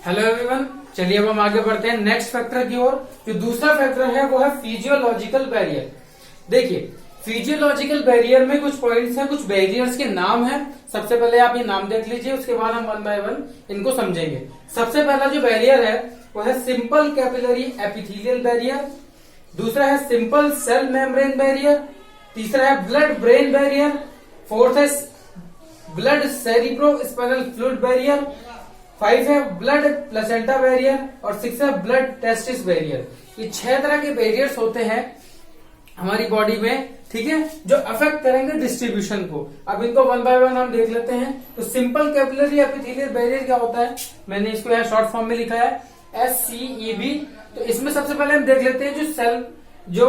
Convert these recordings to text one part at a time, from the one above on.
Hello everyone, चलिए अब हम आगे बढ़ते हैं नेक्स्ट फैक्टर की ओर। जो दूसरा फैक्टर है वो है फिजियोलॉजिकल बैरियर। देखिए, फिजियोलॉजिकल बैरियर में कुछ पॉइंट्स हैं, कुछ बैरियर्स के नाम हैं। सबसे पहले आप ये नाम देख लीजिए, उसके बाद हम वन बाय वन इनको समझेंगे। सबसे पहला जो बैरियर है वो है सिंपल कैपिलरी एपिथेलियल बैरियर। दूसरा है सिंपल सेल मेम्ब्रेन बैरियर। तीसरा है ब्लड ब्रेन बैरियर। फोर्थ है blood cerebro spinal fluid barrier. 5 है ब्लड प्लेसेंटा बैरियर और 6 है ब्लड टेस्टिस बैरियर। ये 6 तरह के बैरियर्स होते हैं हमारी बॉडी में, ठीक है, जो अफेक्ट करेंगे डिस्ट्रीब्यूशन को। अब इनको वन बाय वन हम देख लेते हैं। तो सिंपल कैपिलरी एपिथेलियल बैरियर क्या होता है, मैंने इसको यहाँ शॉर्ट फॉर्म में लिखा है SCEB। तो इसमें सबसे पहले हम देख लेते हैं जो सेल जो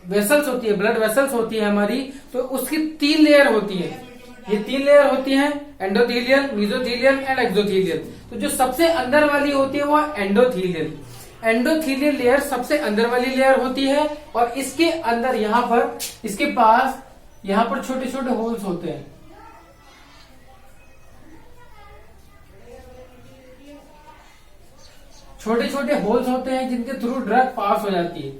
वेसल्स होती है, ब्लड वेसल्स होती है हमारी, तो उसकी 3 लेयर होती है। ये 3 लेयर होती हैं, एंडोथेलियल, मेसोथेलियल एंड एक्सोथेलियल। तो जो सबसे अंदर वाली होती है वो एंडोथेलियल। एंडोथेलियल लेयर सबसे अंदर वाली लेयर होती है और इसके अंदर यहाँ पर, इसके पास यहाँ पर छोटे छोटे होल्स होते हैं। छोटे छोटे होल्स होते हैं जिनके थ्रू ड्रग पास हो जाती है,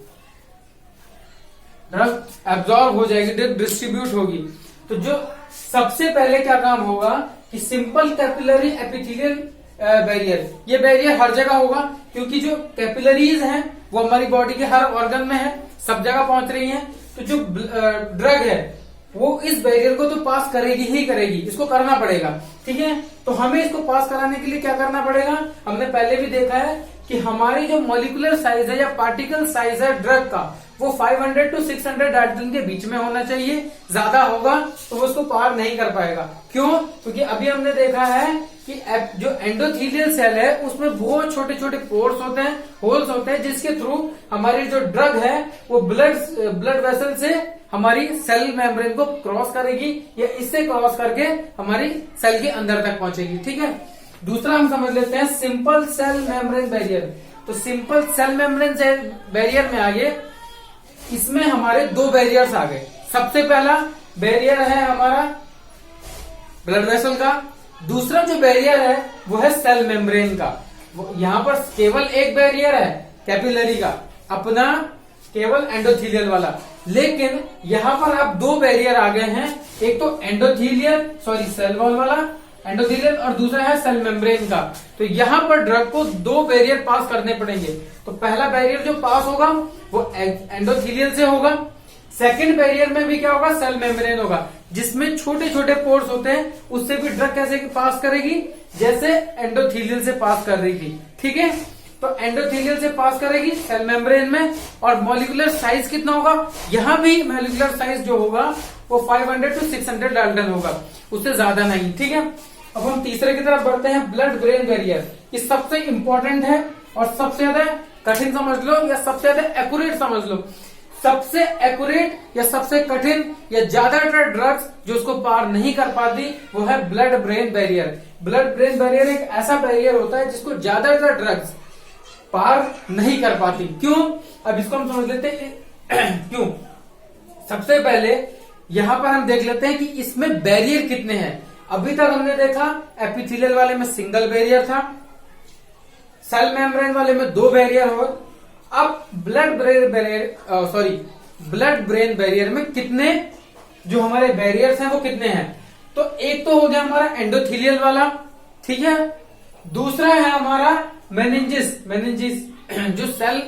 ड्रग एब्जॉर्ब हो जाएगी, ड्रग डिस्ट्रीब्यूट होगी। तो जो सबसे पहले क्या काम होगा कि सिंपल कैपिलरी एपिथेलियल बैरियर, ये बैरियर हर जगह होगा क्योंकि जो कैपिलरीज हैं वो हमारी बॉडी के हर ऑर्गन में है, सब जगह पहुंच रही हैं। तो जो ड्रग है वो इस बैरियर को तो पास करेगी ही करेगी, इसको करना पड़ेगा, ठीक है। तो हमें इसको पास कराने के लिए क्या करना पड़ेगा, हमने पहले भी देखा है कि हमारी जो मॉलिक्यूलर साइज है या पार्टिकल साइज है ड्रग का, वो 500 to 600 डाल्टन के बीच में होना चाहिए। ज्यादा होगा तो वो उसको पार नहीं कर पाएगा। क्यों? क्योंकि अभी हमने देखा है कि जो एंडोथेलियल सेल है उसमें बहुत छोटे छोटे पोर्स होते हैं, होल्स होते हैं, जिसके थ्रू हमारी जो ड्रग है वो ब्लड वेसल से हमारी सेल मेम्ब्रेन को क्रॉस करेगी या इससे क्रॉस करके हमारी सेल के अंदर तक पहुंचेगी, ठीक है। दूसरा हम समझ लेते हैं सिंपल सेल मेम्ब्रेन बैरियर। तो सिंपल सेल मेम्ब्रेन बैरियर में आगे इसमें हमारे 2 बैरियर्स आ गए। सबसे पहला बैरियर है हमारा ब्लड वेसल का। दूसरा जो बैरियर है वो है सेल मेम्ब्रेन का। यहाँ पर केवल एक बैरियर है कैपिलरी का, अपना केवल एंडोथेलियल वाला। लेकिन यहाँ पर अब 2 बैरियर आ गए हैं, एक तो सेल वॉल वाला एंडोथेलियल और दूसरा है सेल मेम्ब्रेन का। तो यहाँ पर ड्रग को 2 बैरियर पास करने पड़ेंगे। तो पहला बैरियर जो पास होगा वो एंडोथेलियल से होगा। सेकंड बैरियर में भी क्या होगा, सेल मेम्ब्रेन होगा, जिसमें छोटे छोटे पोर्स होते हैं। उससे भी ड्रग कैसे पास करेगी, जैसे एंडोथेलियल से पास कर रही थी, ठीक है। तो एंडोथेलियल से पास करेगी सेल मेम्ब्रेन में। और मॉलिक्यूलर साइज कितना होगा, यहां भी मॉलिक्यूलर साइज जो होगा वो 500 to 600 डाल्टन होगा, उससे ज्यादा नहीं, ठीक है। अब हम तीसरे की तरफ बढ़ते हैं, ब्लड ब्रेन बैरियर। ये सबसे इंपॉर्टेंट है और सबसे ज्यादा कठिन समझ लो या सबसे ज्यादा एक्यूरेट समझ लो। सबसे एक्यूरेट या सबसे कठिन या ज्यादातर ड्रग्स जो उसको पार नहीं कर पाती वो है blood brain barrier. Blood brain barrier एक ऐसा बैरियर होता है जिसको ज्यादातर ड्रग्स पार नहीं कर पाती। क्यों? अब इसको हम समझ लेते हैं क्यों। सबसे पहले यहां पर हम देख लेते हैं कि इसमें बैरियर कितने हैं। अभी तक हमने देखा एपिथेलियल वाले में सिंगल बैरियर था, सेल मेम्ब्रेन वाले में 2 बैरियर हो। अब ब्लड ब्रेन बैरियर में कितने जो हमारे बैरियर्स हैं वो कितने हैं। तो एक तो हो गया हमारा एंडोथेलियल वाला, ठीक है। दूसरा है हमारा मेनिंजिस जो सेल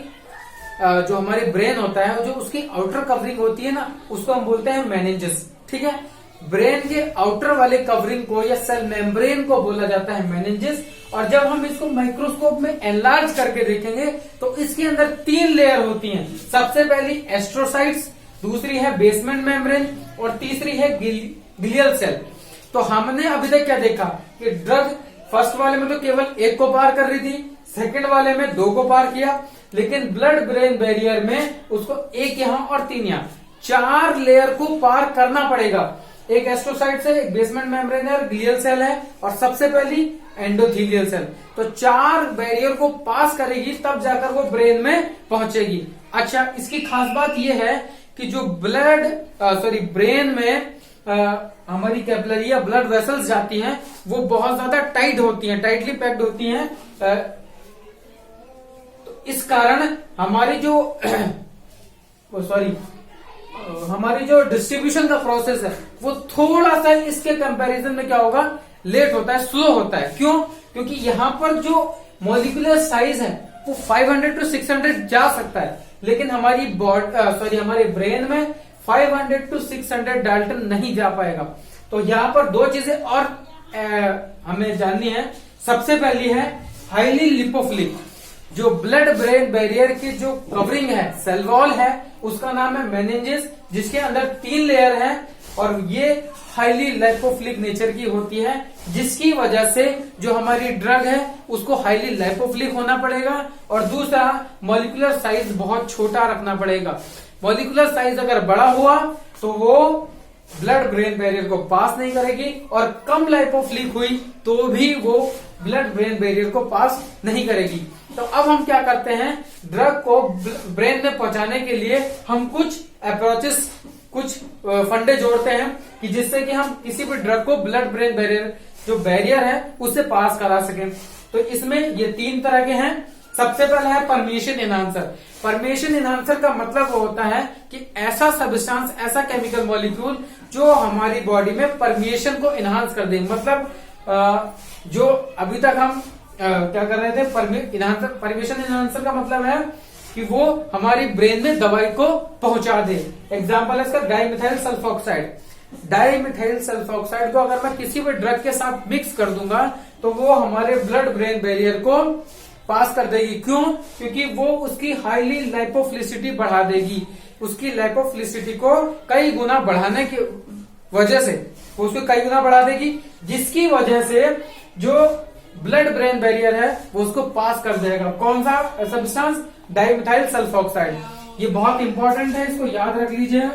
जो हमारे ब्रेन होता है, जो उसकी आउटर कवरिंग होती है ना, उसको हम बोलते हैं मेनिंजिस, ठीक है। ब्रेन के आउटर वाले कवरिंग को या सेल मेम्ब्रेन को बोला जाता है मेनिंजिस। और जब हम इसको माइक्रोस्कोप में एनलार्ज करके देखेंगे तो इसके अंदर 3 लेयर होती हैं। सबसे पहली एस्ट्रोसाइट्स, दूसरी है बेसमेंट मेम्ब्रेन और तीसरी है ग्लियल सेल। तो हमने अभी तक क्या देखा कि ड्रग फर्स्ट वाले में तो केवल 1 को पार कर रही थी, सेकंड वाले में 2 को पार किया, लेकिन ब्लड ब्रेन बैरियर में उसको 1 यहां और 3 यहां, 4 लेयर को पार करना पड़ेगा। एक एस्ट्रोसाइट्स है, एक बेसमेंट मेम्ब्रेन है और ग्लियल सेल है और सबसे पहली एंडोथेलियल सेल। तो 4 बैरियर को पास करेगी तब जाकर वो ब्रेन में पहुंचेगी। अच्छा, इसकी खास बात यह है कि जो ब्रेन में हमारी कैपिलरी या ब्लड वेसल्स जाती हैं वो बहुत ज्यादा टाइट होती हैं, टाइटली पैक्ड होती हैं। तो इस कारण हमारी जो हमारी जो डिस्ट्रीब्यूशन का प्रोसेस है वो थोड़ा सा इसके कंपैरिजन में क्या होगा, लेट होता है, स्लो होता है। क्यों? क्योंकि यहाँ पर जो मॉलिक्यूलर साइज है वो 500 to 600 जा सकता है, लेकिन हमारी हमारे ब्रेन में 500 to 600 डाल्टन नहीं जा पाएगा। तो यहाँ पर दो चीजें और हमें जाननी है। सबसे पहली है हाईली लिपोफिलिक, जो ब्लड ब्रेन बैरियर की जो कवरिंग है, सेल वॉल है, उसका नाम है मेनिंजेस, जिसके अंदर 3 लेयर है और ये हाईली लाइपोफिलिक नेचर की होती है, जिसकी वजह से जो हमारी ड्रग है उसको हाईली लाइपोफिलिक होना पड़ेगा। और दूसरा, मॉलिक्यूलर साइज बहुत छोटा रखना पड़ेगा। मॉलिक्यूलर साइज अगर बड़ा हुआ तो वो ब्लड ब्रेन बैरियर को पास नहीं करेगी, और कम लाइपोफिलिक हुई तो भी वो ब्लड ब्रेन बैरियर को पास नहीं करेगी। तो अब हम क्या करते हैं, ड्रग को ब्रेन में पहुंचाने के लिए हम कुछ अप्रोचेस, कुछ फंडे जोड़ते हैं कि जिससे कि हम किसी भी ड्रग को ब्लड ब्रेन बैरियर जो बैरियर है उससे पास करा सकें। तो इसमें ये 3 तरह के हैं। सबसे पहला है परमिशन एनहांसर। परमिशन एनहांसर का मतलब होता है कि ऐसा सब्सटेंस, ऐसा केमिकल मॉलिक्यूल जो हमारी बॉडी में परमिशन को एनहांस कर दे। मतलब जो अभी तक हम क्या कर रहे थे, परमिशन एनहांसर का मतलब है कि वो हमारी ब्रेन में दवाई को पहुंचा दे। एग्जाम्पल है इसका डाइमिथाइल सल्फोक्साइड। डाइमिथाइल सल्फोक्साइड को अगर मैं किसी भी ड्रग के साथ मिक्स कर दूंगा तो वो हमारे ब्लड ब्रेन बैरियर को पास कर देगी। क्यों? क्योंकि वो उसकी हाईली लाइपोफिलिसिटी बढ़ा देगी। उसकी लाइपोफिलिसिटी को कई गुना बढ़ाने की वजह से वो उसको कई गुना बढ़ा देगी, जिसकी वजह से जो ब्लड ब्रेन बैरियर है वो उसको पास कर देगा। कौन सा सब्सटेंस? Dimethyl sulphoxide. ये बहुत इंपॉर्टेंट है, इसको याद रख लीजिए।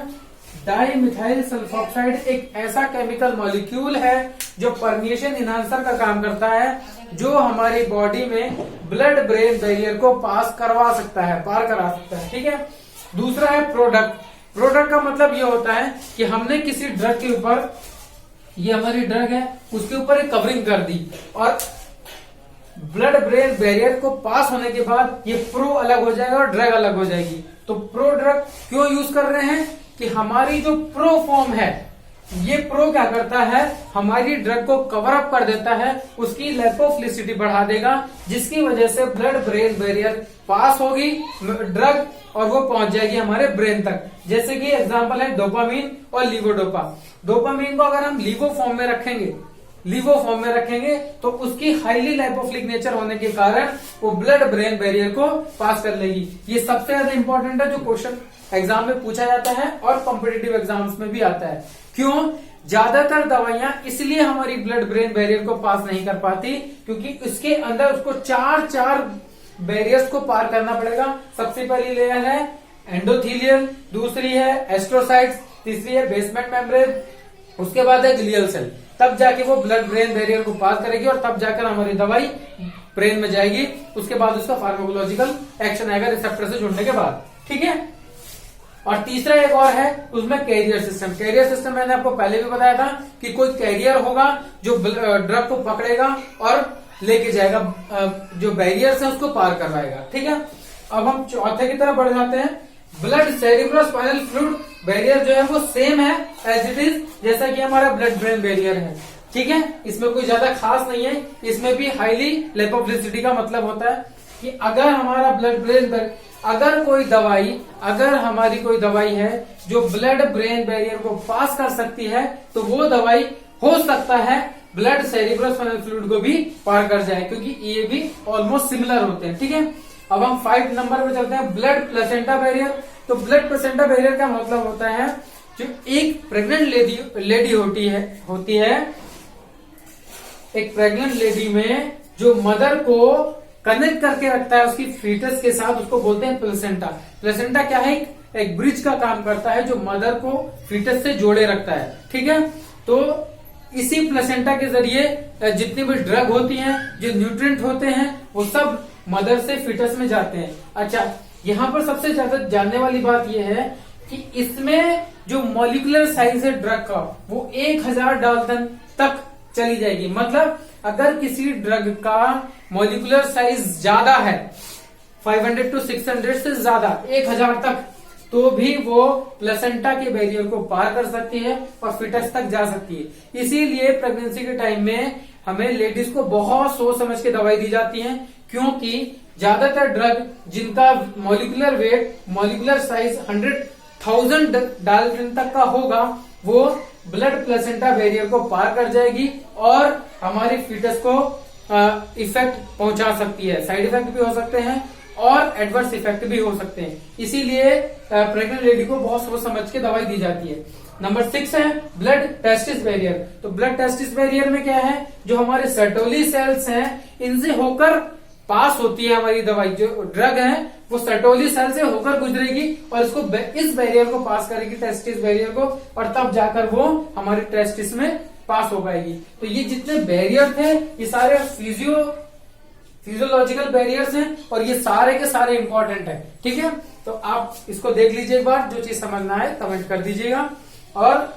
डाइमिथाइल सल्फोक्साइड एक ऐसा केमिकल मॉलिक्यूल है जो परमिशन एनहांसर का काम करता है, जो हमारी बॉडी में ब्लड ब्रेन बैरियर को पास करवा सकता है, पार करा सकता है। ठीक है। दूसरा है प्रोडक्ट। प्रोडक्ट का मतलब ये होता है कि हमने किसी ड्रग के ऊपर, ये हमारी ड्रग है, उसके ऊपर एक कवरिंग कर दी और ब्लड ब्रेन बैरियर को पास होने के बाद ये प्रो अलग हो जाएगा और ड्रग अलग हो जाएगी। तो प्रो ड्रग क्यों यूज कर रहे हैं कि हमारी जो प्रो फॉर्म है, ये प्रो क्या करता है, हमारी ड्रग को कवर अप कर देता है, उसकी लाइपोफिलिसिटी बढ़ा देगा, जिसकी वजह से ब्लड ब्रेन बैरियर पास होगी ड्रग और वो पहुंच जाएगी हमारे ब्रेन तक। जैसे कि एग्जांपल है डोपामीन और लीवोडोपा। डोपामीन को अगर हम लीवो फॉर्म में रखेंगे तो उसकी हाईली लाइपोफिलिक नेचर होने के कारण वो ब्लड ब्रेन बैरियर को पास कर लेगी। ये सबसे ज्यादा इंपॉर्टेंट है, जो क्वेश्चन एग्जाम में पूछा जाता है और कॉम्पिटिटिव एग्जाम्स में भी आता है। क्यों? ज्यादातर दवाइयां इसलिए हमारी ब्लड ब्रेन बैरियर को पास नहीं कर पाती क्योंकि इसके अंदर उसको 4 बैरियर्स को पार करना पड़ेगा। सबसे पहली लेयर है एंडोथीलियल, दूसरी है एस्ट्रोसाइट्स, तीसरी है बेसमेंट मेम्ब्रेन, उसके बाद है ग्लियल सेल। तब जाके वो ब्लड ब्रेन बैरियर को पास करेगी और तब जाकर हमारी दवाई ब्रेन में जाएगी। उसके बाद उसका फार्माकोलॉजिकल एक्शन आएगा रिसेप्टर से जुड़ने के बाद। ठीक है। और तीसरा एक और है, उसमें कैरियर सिस्टम। कैरियर सिस्टम मैंने आपको पहले भी बताया था कि कोई कैरियर होगा जो ड्रग को पकड़ेगा और लेके जाएगा, जो बैरियर्स है उसको पार करवाएगा। ठीक है। अब हम चौथे की तरफ बढ़ जाते हैं। ब्लड सेरिब्रोस्पाइनल फ्लूइड बैरियर जो है वो सेम है एज इट इज, जैसा कि हमारा ब्लड ब्रेन बैरियर है। ठीक है। इसमें कोई ज्यादा खास नहीं है। इसमें भी हाईली लाइपोफिलिसिटी का मतलब होता है कि अगर हमारा ब्लड ब्रेन, अगर हमारी कोई दवाई है जो ब्लड ब्रेन बैरियर को पास कर सकती है तो वो दवाई हो सकता है ब्लड सेरिब्रोस्पाइनल फ्लूइड को भी पार कर जाए, क्योंकि ये भी ऑलमोस्ट सिमिलर होते हैं। ठीक है। अब हम 5 नंबर पे चलते हैं, ब्लड प्लेसेंटा बैरियर। तो ब्लड प्लेसेंटा बैरियर का मतलब होता है जो एक प्रेग्नेंट लेडी होती है, एक प्रेग्नेंट लेडी में जो मदर को कनेक्ट करके रखता है उसकी फीटस के साथ, उसको बोलते हैं प्लेसेंटा। प्लेसेंटा क्या है? एक ब्रिज का काम करता है जो मदर को फीटस से जोड़े रखता है। ठीक है। तो इसी प्लेसेंटा के जरिए जितनी भी ड्रग होती हैं, जो न्यूट्रिएंट होते हैं, वो सब मदर से फीटस में जाते हैं। अच्छा, यहाँ पर सबसे ज्यादा जानने वाली बात यह है कि इसमें जो मॉलिक्यूलर साइज है ड्रग का वो 1000 डाल्टन तक चली जाएगी। मतलब अगर किसी ड्रग का मॉलिक्यूलर साइज ज्यादा है 500 to 600 से ज्यादा 1000 तक, तो भी वो प्लेसेंटा के बैरियर को पार कर सकती है और फिटस तक जा सकती है। इसीलिए प्रेगनेंसी के टाइम में हमें लेडीज को बहुत सोच समझ के दवाई दी जाती है, क्योंकि ज्यादातर ड्रग जिनका molecular weight molecular size 100,000 Dalton तक का होगा वो ब्लड प्लेसेंटा बैरियर को पार कर जाएगी और हमारी फीटस को इफेक्ट पहुंचा सकती है। साइड इफेक्ट भी हो सकते हैं और एडवर्स इफेक्ट भी हो सकते हैं। इसीलिए प्रेग्नेंट लेडी को बहुत सोच समझ के दवाई दी जाती है। नंबर 6 है ब्लड टेस्टिस बैरियर। तो ब्लड टेस्टिस बैरियर में क्या है, जो हमारे सर्टोली सेल्स हैं इनसे होकर पास होती है हमारी दवाई। जो ड्रग है वो सर्टोली सेल से होकर गुजरेगी और इसको इस बैरियर को पास करेगी, टेस्टिस बैरियर को, और तब जाकर वो हमारी टेस्टिस में पास हो पाएगी। तो ये जितने बैरियर थे ये सारे फिजियोलॉजिकल बैरियर्स हैं और ये सारे के सारे इंपॉर्टेंट है। ठीक है, तो आप इसको देख लीजिए एक बार, जो चीज समझना है कमेंट कर दीजिएगा। और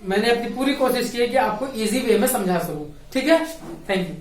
मैंने अपनी पूरी कोशिश की है कि आपको इजी वे में समझा सकूं। ठीक है, थैंक यू।